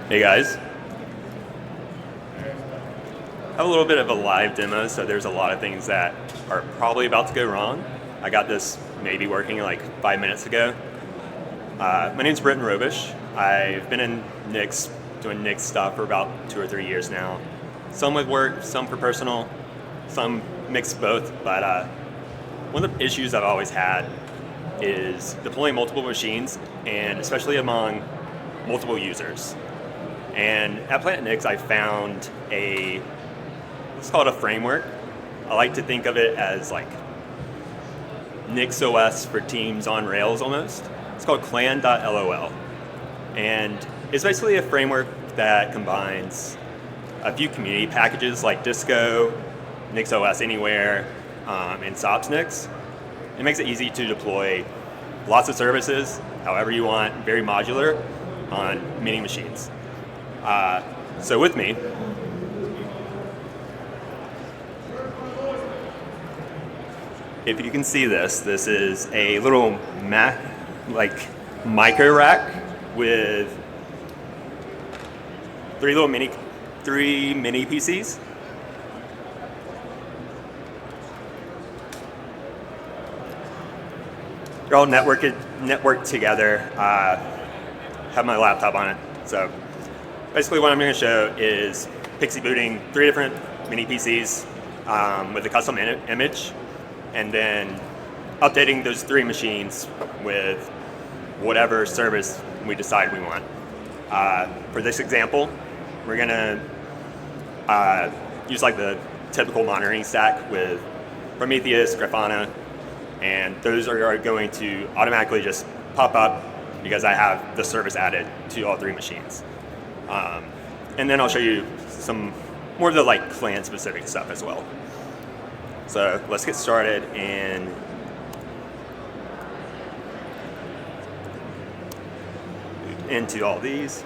Hey guys. I have a little bit of a live demo, so there's a lot of things that are probably about to go wrong. I got this maybe working like 5 minutes ago. My name's Britton Robitzsch. I've been in Nix, doing Nix stuff for about 2 or 3 years now. Some with work, some for personal, some mixed both, but one of the issues I've always had is deploying multiple machines, and especially among multiple users. And at Planet Nix, I found let's call it a framework. I like to think of it as like NixOS for teams on Rails almost. It's called clan.lol. And it's basically a framework that combines a few community packages like Disco, NixOS Anywhere, and SopsNix. It makes it easy to deploy lots of services, however you want, very modular, on many machines. So with me, if you can see this is a little micro rack with three mini PCs. They're all networked together. Have my laptop on it. So basically what I'm going to show is pixie booting 3 different mini PCs with a custom image, and then updating those 3 machines with whatever service we decide we want. For this example, we're going to use like the typical monitoring stack with Prometheus, Grafana, and those are going to automatically just pop up because I have the service added to all 3 machines. And then I'll show you some more of the like clan specific stuff as well. So let's get started and into all these.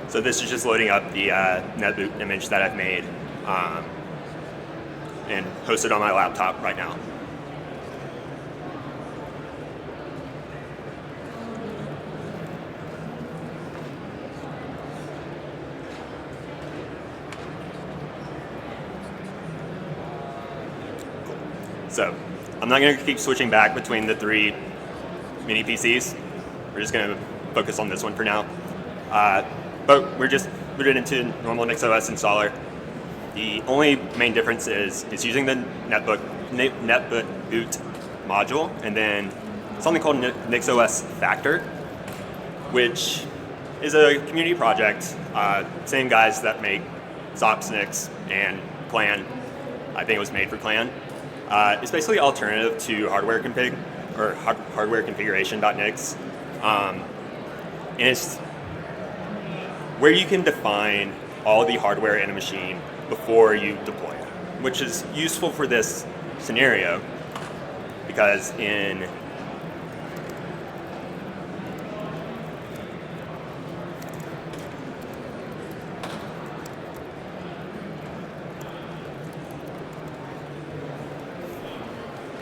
So this is just loading up the netboot image that I've made and hosted on my laptop right now. So I'm not going to keep switching back between the 3 mini PCs. We're just going to focus on this one for now. But we're just booted into normal NixOS installer. The only main difference is it's using the netboot boot module, and then something called NixOS Factor, which is a community project. Same guys that make SopsNix and Clan. I think it was made for Clan. It's basically an alternative to hardware config or hardware configuration.nix, and it's where you can define all the hardware in a machine before you deploy it, which is useful for this scenario because in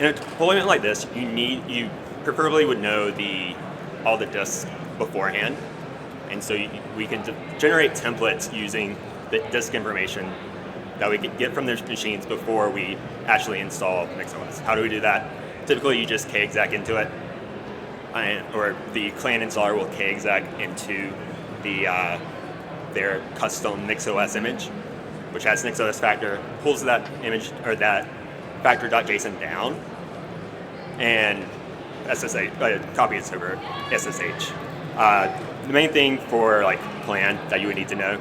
a deployment like this, you preferably would know all the disks beforehand. And so we can generate templates using the disk information that we can get from the machines before we actually install NixOS. How do we do that? Typically, you just kexec into it, or the Clan installer will kexec into their custom NixOS image, which has NixOS Factor, pulls that image or that factor.json down, and copy it over SSH. The main thing for like Clan that you would need to know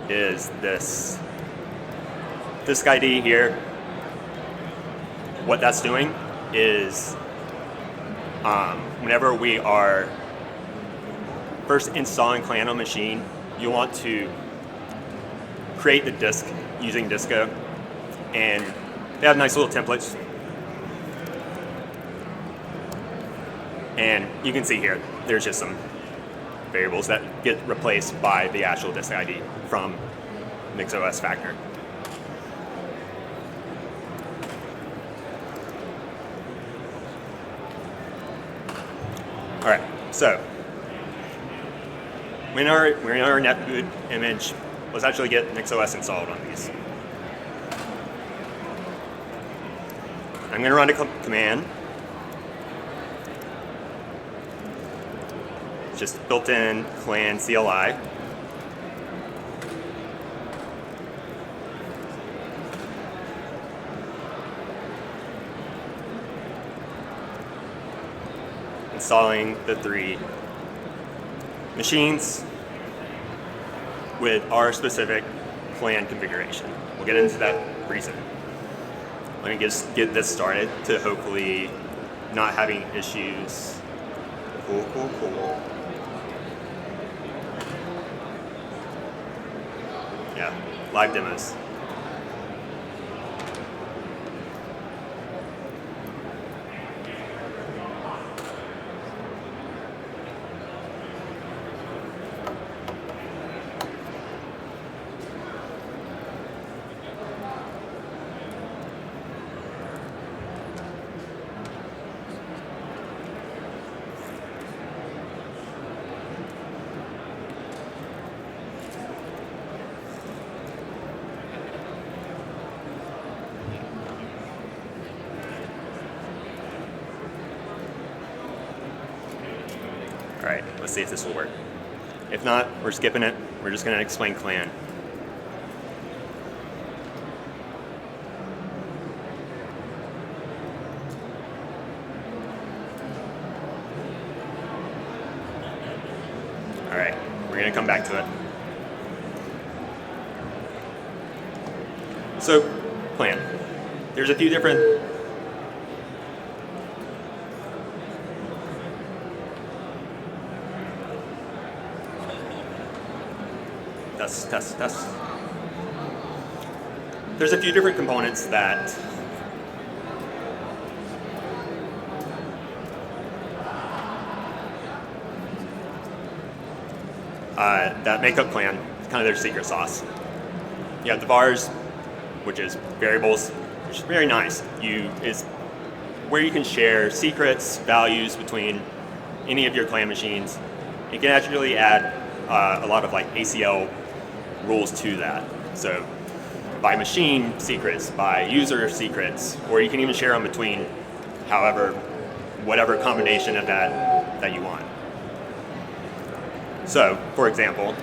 is this disk ID here. What that's doing is whenever we are first installing Clan on a machine, you want to create the disk using Disco, and they have nice little templates. And you can see here, there's just some variables that get replaced by the actual disk ID from NixOS factor. All right, so we're in our netboot image. Let's actually get NixOS installed on these. I'm going to run a command. Just built-in clan CLI. Installing the 3 machines with our specific clan configuration. We'll get into that pretty soon. Let me just get this started to hopefully not having issues. Cool. Yeah, live demos. All right, let's see if this will work. If not, we're skipping it. We're just going to explain clan. All right, we're going to come back to it. So, clan. There's a few different test. There's a few different components that make up clan. It's kind of their secret sauce. You have the vars, which is variables, which is very nice. Is where you can share secrets, values between any of your clan machines. You can actually add a lot of like ACL rules to that. So by machine secrets, by user secrets, or you can even share them between whatever combination of that you want. So, for example,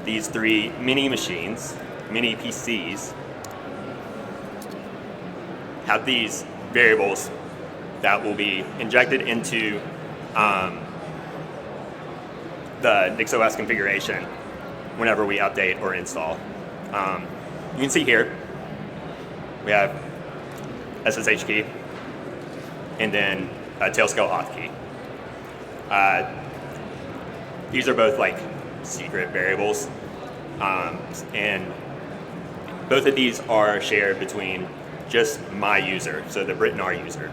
these 3 mini machines, mini PCs, have these variables that will be injected into the NixOS configuration whenever we update or install. You can see here, we have SSH key and then a tailscale auth key. These are both like secret variables, and both of these are shared between just my user, so the Britton R user.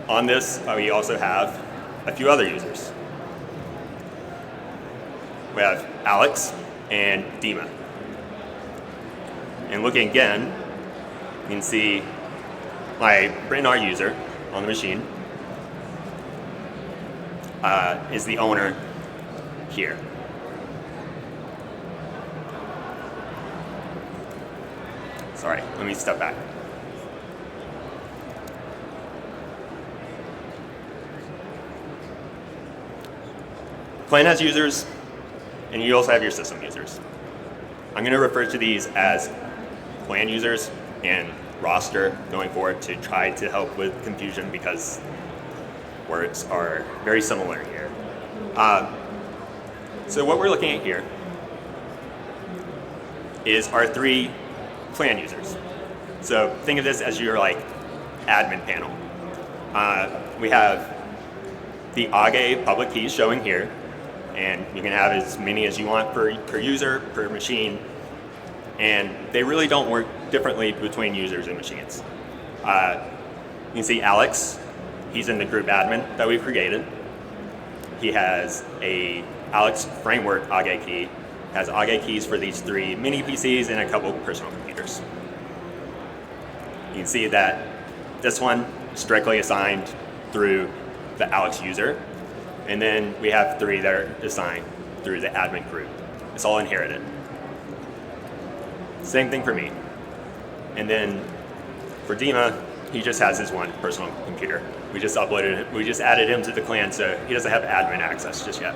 On this, we also have a few other users. We have Alex and Dima. And looking again, you can see my Britton R user on the machine is the owner here. Sorry, let me step back. Clan has users, and you also have your system users. I'm going to refer to these as clan users and roster going forward to try to help with confusion because words are very similar here. So what we're looking at here is our 3 clan users. So think of this as your like admin panel. We have the AGE public keys showing here, and you can have as many as you want per user, per machine, and they really don't work differently between users and machines. You can see Alex he's in the group admin that we've created. He has a Alex framework AGE key, has AGE keys for these 3 mini PCs and a couple personal computers. You can see that this one is directly assigned through the Alex user, and then we have 3 that are assigned through the admin group. It's all inherited. Same thing for me. And then for Dima, he just has his one personal computer. We just added him to the clan, so he doesn't have admin access just yet.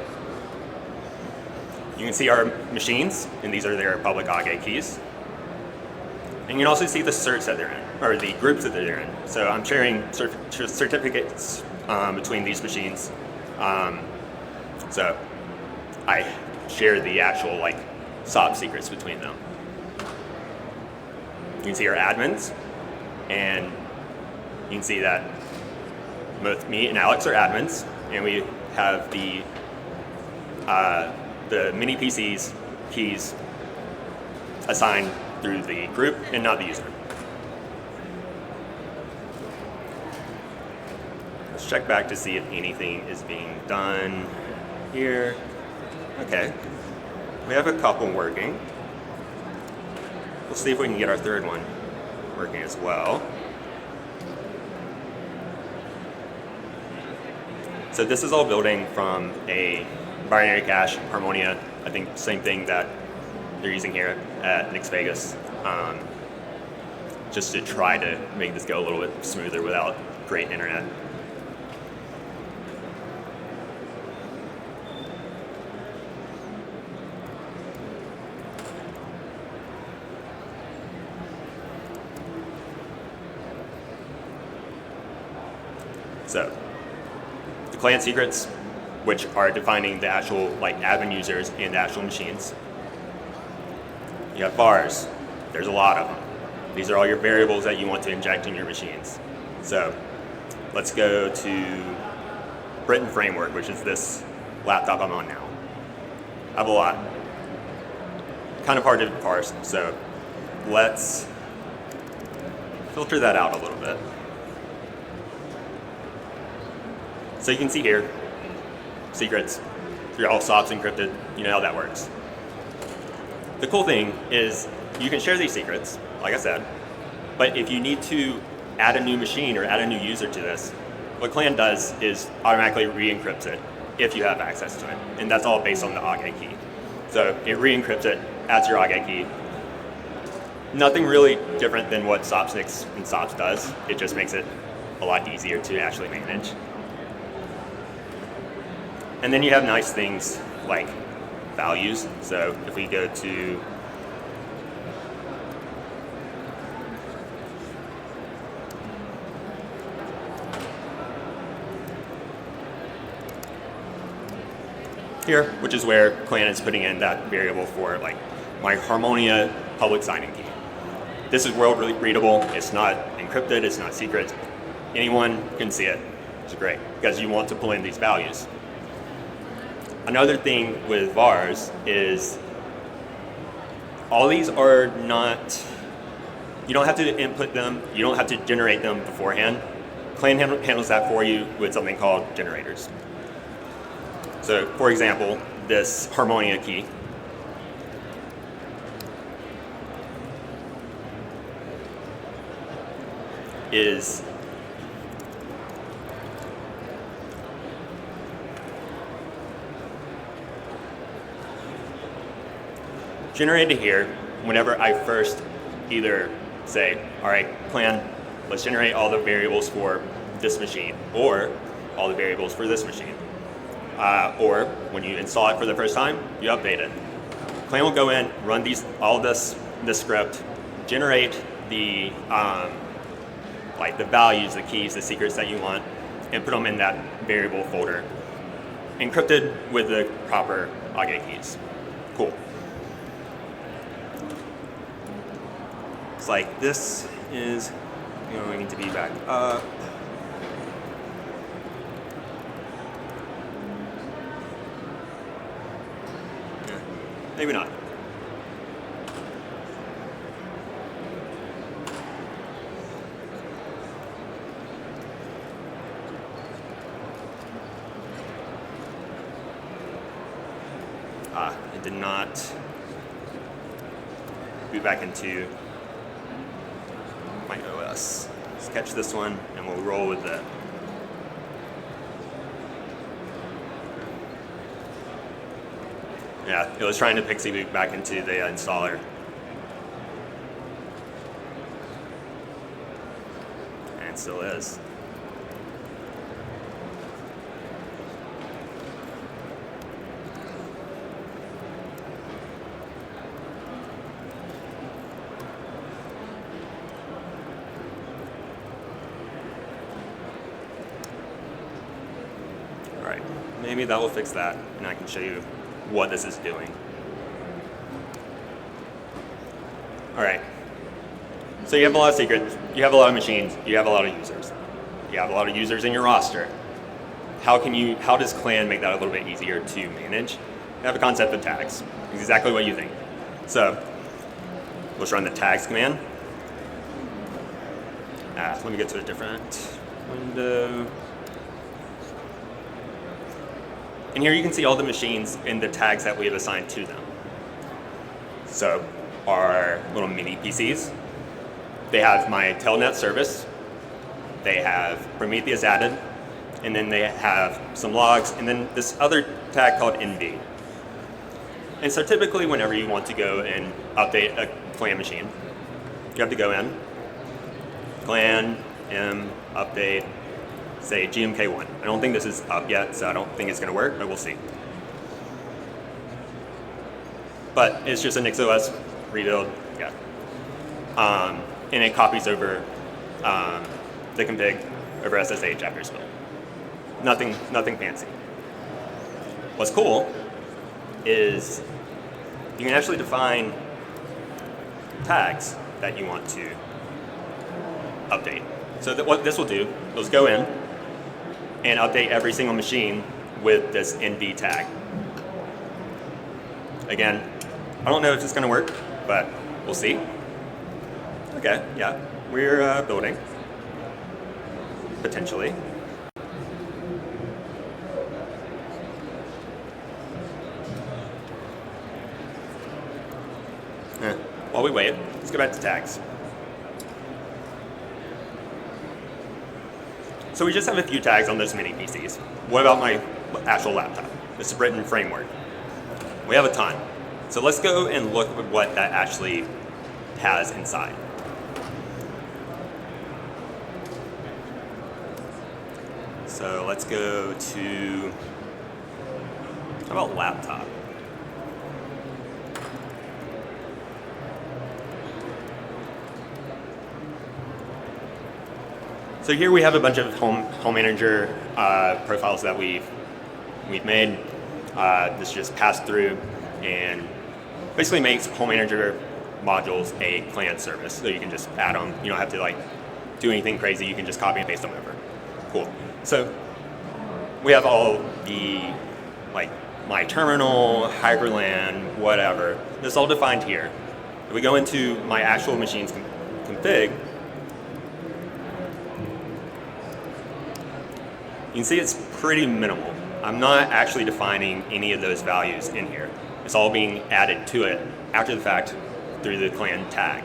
You can see our machines, and these are their public AGE keys. And you can also see the certs that they're in, or the groups that they're in. So I'm sharing certificates between these machines. So I share the actual SOP secrets between them. You can see our admins, and you can see that both me and Alex are admins, and we have the mini PCs keys assigned through the group and not the user. Let's check back to see if anything is being done here. Okay, we have a couple working. Let's see if we can get our third one working as well. So this is all building from a binary cache, Harmonia. I think same thing that they're using here at Nix Vegas, just to try to make this go a little bit smoother without great internet. So, the clan secrets, which are defining the actual admin users and the actual machines. You have vars. There's a lot of them. These are all your variables that you want to inject in your machines. So, let's go to Britton Framework, which is this laptop I'm on now. I have a lot. Kind of hard to parse, so let's filter that out a little bit. So you can see here, secrets, they're all SOPs encrypted, you know how that works. The cool thing is you can share these secrets, like I said, but if you need to add a new machine or add a new user to this, what Clan does is automatically re-encrypts it if you have access to it. And that's all based on the AGE key. So it re-encrypts it, adds your AGE key. Nothing really different than what SOPs and SOPs does. It just makes it a lot easier to actually manage. And then you have nice things like values. So if we go to here, which is where Clan is putting in that variable for my Harmonia public signing key. This is world readable. It's not encrypted. It's not secret. Anyone can see it. It's great because you want to pull in these values. Another thing with vars is all these are not, you don't have to input them, you don't have to generate them beforehand. Clan handles that for you with something called generators. So for example, this Harmonia key is generated here whenever I first either say, all right, Clan, let's generate all the variables for this machine, or all the variables for this machine. Or when you install it for the first time, you update it. Clan will go in, run all this script, generate the the values, the keys, the secrets that you want, and put them in that variable folder, encrypted with the proper AGE keys. Cool. It's like this is going to be back up. Yeah, maybe not. It did not boot back into my OS. Let's catch this one and we'll roll with it. Yeah, it was trying to pixie boot back into the installer. And it still is. Alright, maybe that will fix that, and I can show you what this is doing. Alright, so you have a lot of secrets, you have a lot of machines, you have a lot of users. You have a lot of users in your roster. How does Clan make that a little bit easier to manage? You have a concept of tags, exactly what you think. So, let's run the tags command. Let me get to a different window. And here you can see all the machines and the tags that we have assigned to them. So our little mini PCs, they have my telnet service, they have Prometheus added, and then they have some logs, and then this other tag called NV. And so typically whenever you want to go and update a Clan machine, you have to go in, Clan, M, update, say GMK1. I don't think this is up yet, so I don't think it's going to work, but we'll see. But it's just a NixOS rebuild, yeah. And it copies over the config over SSH after it's built. Nothing fancy. What's cool is you can actually define tags that you want to update. So what this will do is go in and update every single machine with this NV tag. Again, I don't know if it's going to work, but we'll see. Okay, yeah, we're building, potentially. While we wait, let's go back to tags. So we just have a few tags on those mini PCs. What about my actual laptop? This is Britton framework. We have a ton. So let's go and look at what that actually has inside. So let's go to, how about laptop? So here we have a bunch of home manager profiles that we've made. This just passed through and basically makes home manager modules a Clan service. So you can just add them. You don't have to do anything crazy. You can just copy and paste them over. Cool. So we have all the my terminal, hyperland, whatever. This is all defined here. If we go into my actual machine's config, you can see it's pretty minimal. I'm not actually defining any of those values in here. It's all being added to it after the fact through the Clan tag.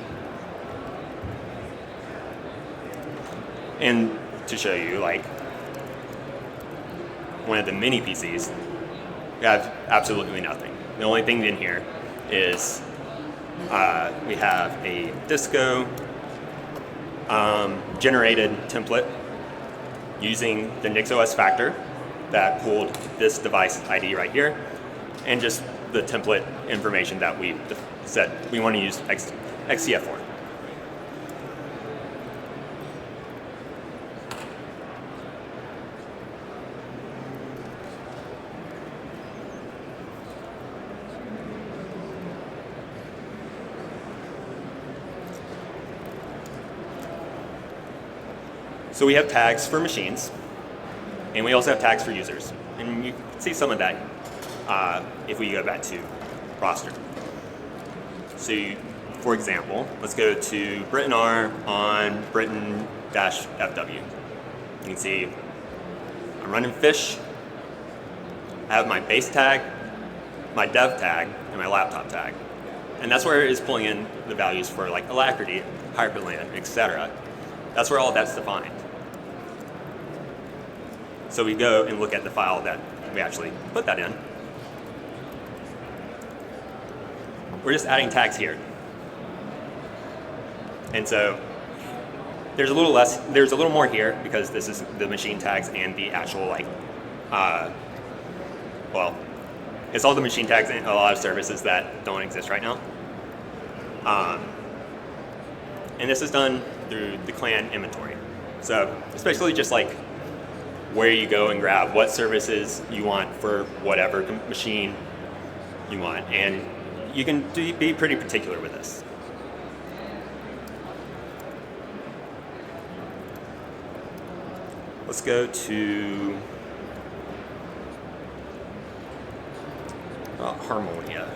And to show you, one of the mini PCs, we have absolutely nothing. The only thing in here is we have a Disco generated template using the NixOS factor that pulled this device ID right here, and just the template information that we said we want to use XCF for. So we have tags for machines, and we also have tags for users. And you can see some of that if we go back to roster. So for example, let's go to Britton R on Britton-FW. You can see I'm running fish. I have my base tag, my dev tag and my laptop tag. And that's where it is pulling in the values for like Alacrity, Hyperland, etc. That's where all that's defined. So we go and look at the file that we actually put that in. We're just adding tags here. And so there's a little more here because this is the machine tags and the actual like, well, it's all the machine tags and a lot of services that don't exist right now. And this is done through the clan inventory. So it's basically just like where you go and grab what services you want for whatever machine you want. And you can be pretty particular with this. Let's go to Harmonia.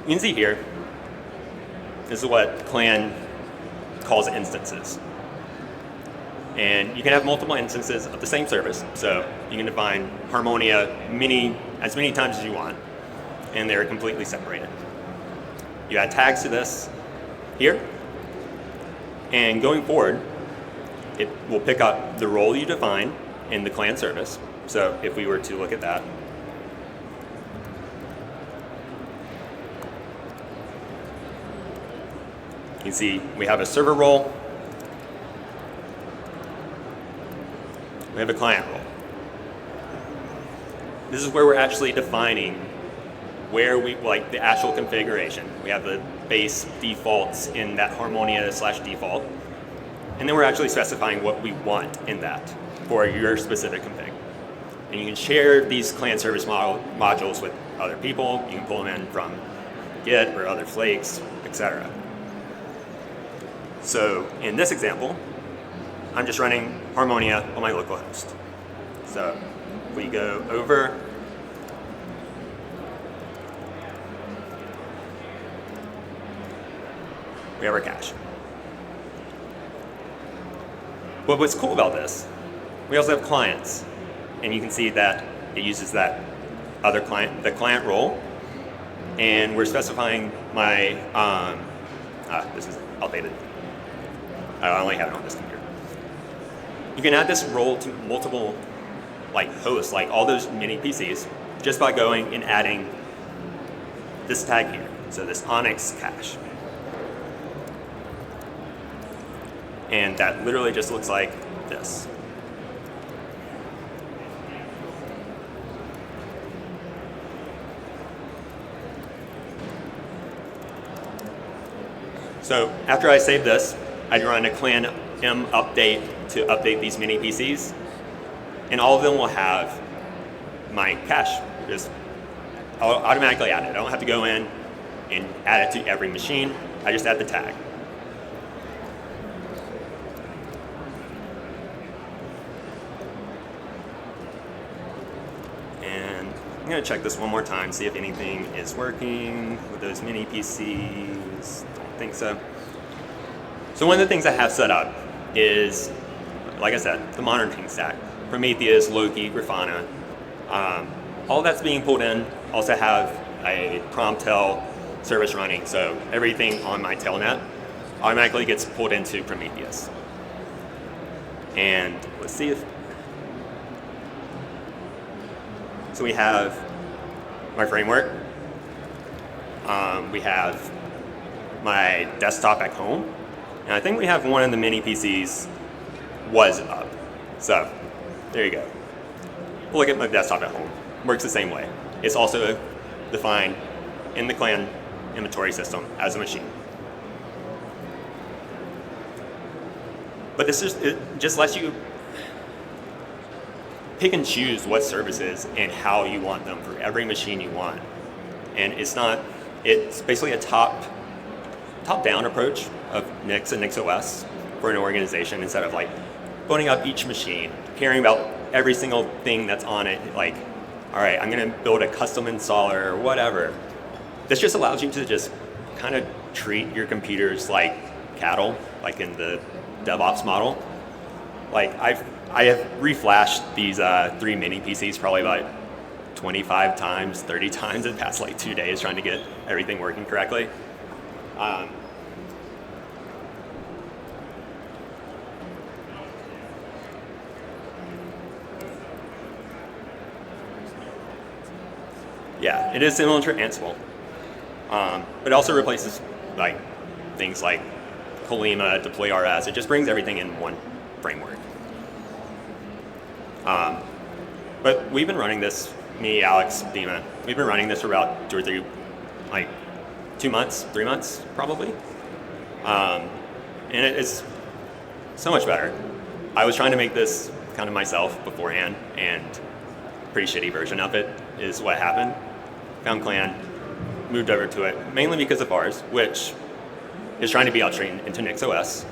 You can see here, this is what Clan calls instances. And you can have multiple instances of the same service. So you can define Harmonia as many times as you want, and they're completely separated. You add tags to this here, and going forward, it will pick up the role you define in the clan service. So if we were to look at that, you can see we have a server role, we have a client role. This is where we're actually defining where we like the actual configuration. We have the base defaults in that Harmonia/default. And then we're actually specifying what we want in that for your specific config. And you can share these clan service modules with other people. You can pull them in from Git or other flakes, etc. So in this example, I'm just running Harmonia on my local host. So if we go over, we have our cache. But what's cool about this, we also have clients, and you can see that it uses that other client, the client role, and we're specifying my, this is outdated. I only have it on this computer. You can add this role to multiple like hosts, like all those mini PCs, just by going and adding this tag here, so this Onyx cache. And that literally just looks like this. So after I save this, I run a clan m update to update these mini PCs, and all of them will have my cache. I'll automatically add it. I don't have to go in and add it to every machine. I just add the tag. I'm going to check this one more time, see if anything is working with those mini PCs. Don't think so. So one of the things I have set up is, like I said, the monitoring stack. Prometheus, Loki, Grafana. All that's being pulled in. Also have a Promtail service running, so everything on my tailnet automatically gets pulled into Prometheus. And let's see if, so we have my framework, we have my desktop at home, and I think we have one of the mini PCs was up. So there you go. We'll look at my desktop at home. Works the same way. It's also defined in the clan inventory system as a machine. But it just lets you pick and choose what services and how you want them for every machine you want. And it's basically a top-down approach of Nix and NixOS for an organization, instead of like putting up each machine, caring about every single thing that's on it, like, all right, I'm gonna build a custom installer or whatever. This just allows you to just kind of treat your computers like cattle, like in the DevOps model. Like I have reflashed these 3 mini PCs probably about 25 times, 30 times in the past like 2 days trying to get everything working correctly. Yeah, it is similar to Ansible. But it also replaces like things like Colima, deploy RS. It just brings everything in one framework. But we've been running this, me, Alex, Dima, we've been running this for about 2 or 3, like 2 months, 3 months probably. And it's so much better. I was trying to make this kind of myself beforehand, and pretty shitty version of it is what happened. Found Clan, moved over to it, mainly because of Vars, which is trying to be upstreamed into NixOS.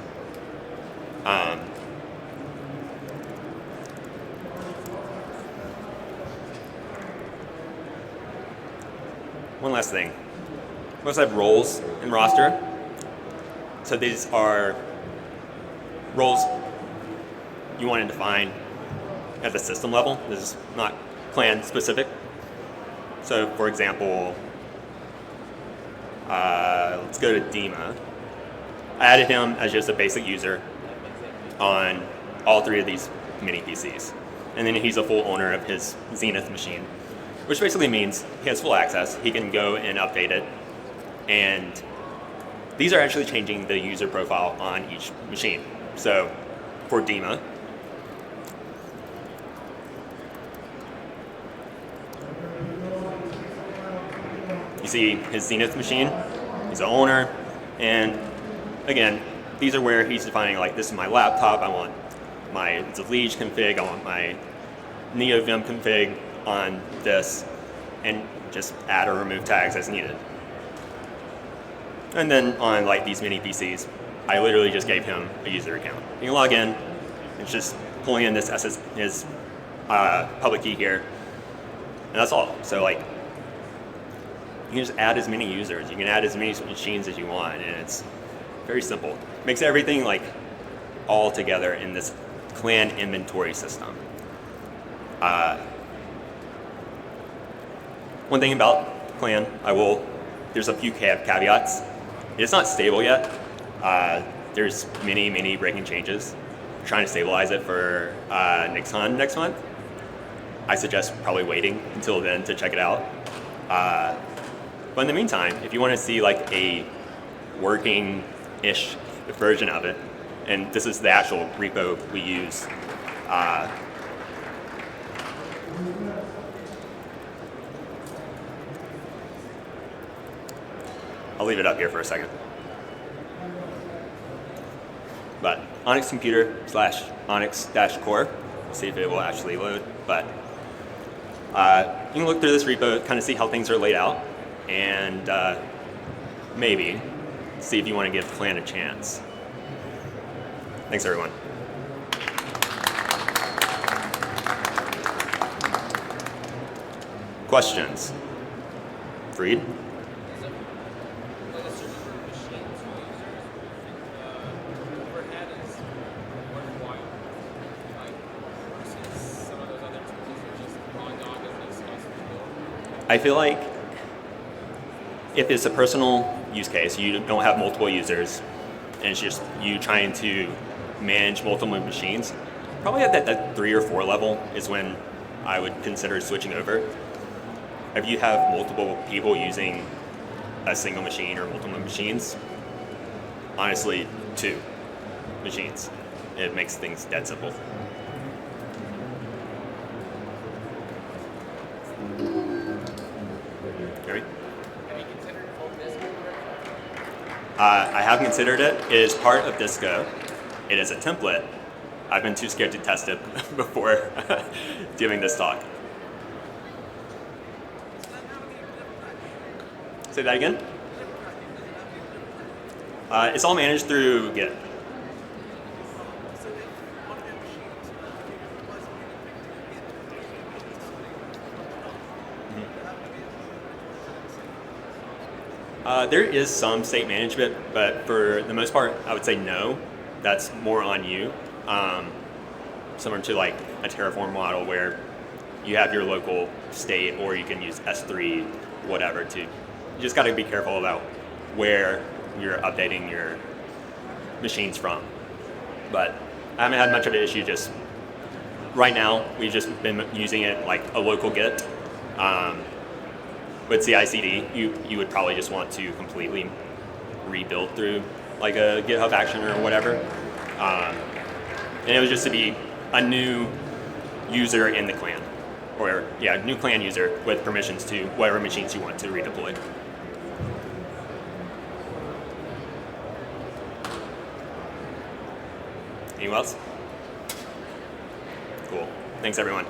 One last thing. We also have roles in roster. So these are roles you want to define at the system level. This is not Clan specific. So for example, let's go to Dima. I added him as just a basic user on all 3 of these mini PCs. And then he's a full owner of his Zenith machine, which basically means he has full access. He can go and update it. And these are actually changing the user profile on each machine. So for Dima, you see his Zenith machine, he's the owner, and again, these are where he's defining like, this is my laptop, I want my Liege config, I want my NeoVim config on this, and just add or remove tags as needed. And then on like these mini PCs, I literally just gave him a user account. You can log in, it's just pulling in this his public key here, and that's all. So like, you can just add as many users, you can add as many machines as you want, and it's very simple. Makes everything like all together in this Clan inventory system. One thing about Clan, there's a few caveats. It's not stable yet. There's many breaking changes. We're trying to stabilize it for NixCon next month. I suggest probably waiting until then to check it out. But in the meantime, if you want to see like a working-ish version of it, and this is the actual repo we use, I'll leave it up here for a second. But Onyx computer / Onyx-core, see if it will actually load. But you can look through this repo, kind of see how things are laid out, and maybe see if you want to give Clan a chance. Thanks, everyone. Questions? Freed? I feel like if it's a personal use case, you don't have multiple users, and it's just you trying to manage multiple machines, probably at that 3 or 4 level is when I would consider switching over. If you have multiple people using a single machine or multiple machines, honestly, 2 machines. It makes things dead simple. Gary? Have you considered home disk? I have considered it. It is part of Disco. It is a template. I've been too scared to test it before doing this talk. Say that again? It's all managed through Git. There is some state management, but for the most part, I would say no. That's more on you. Similar to like a Terraform model where you have your local state, or you can use S3, whatever. You just got to be careful about where you're updating your machines from. But I haven't had much of an issue. Just right now, we've just been using it like a local Git. With CI/CD, you would probably just want to completely rebuild through like a GitHub action or whatever. And it was just to be a new user in the clan, or new clan user with permissions to whatever machines you want to redeploy. Anyone else? Cool. Thanks, everyone.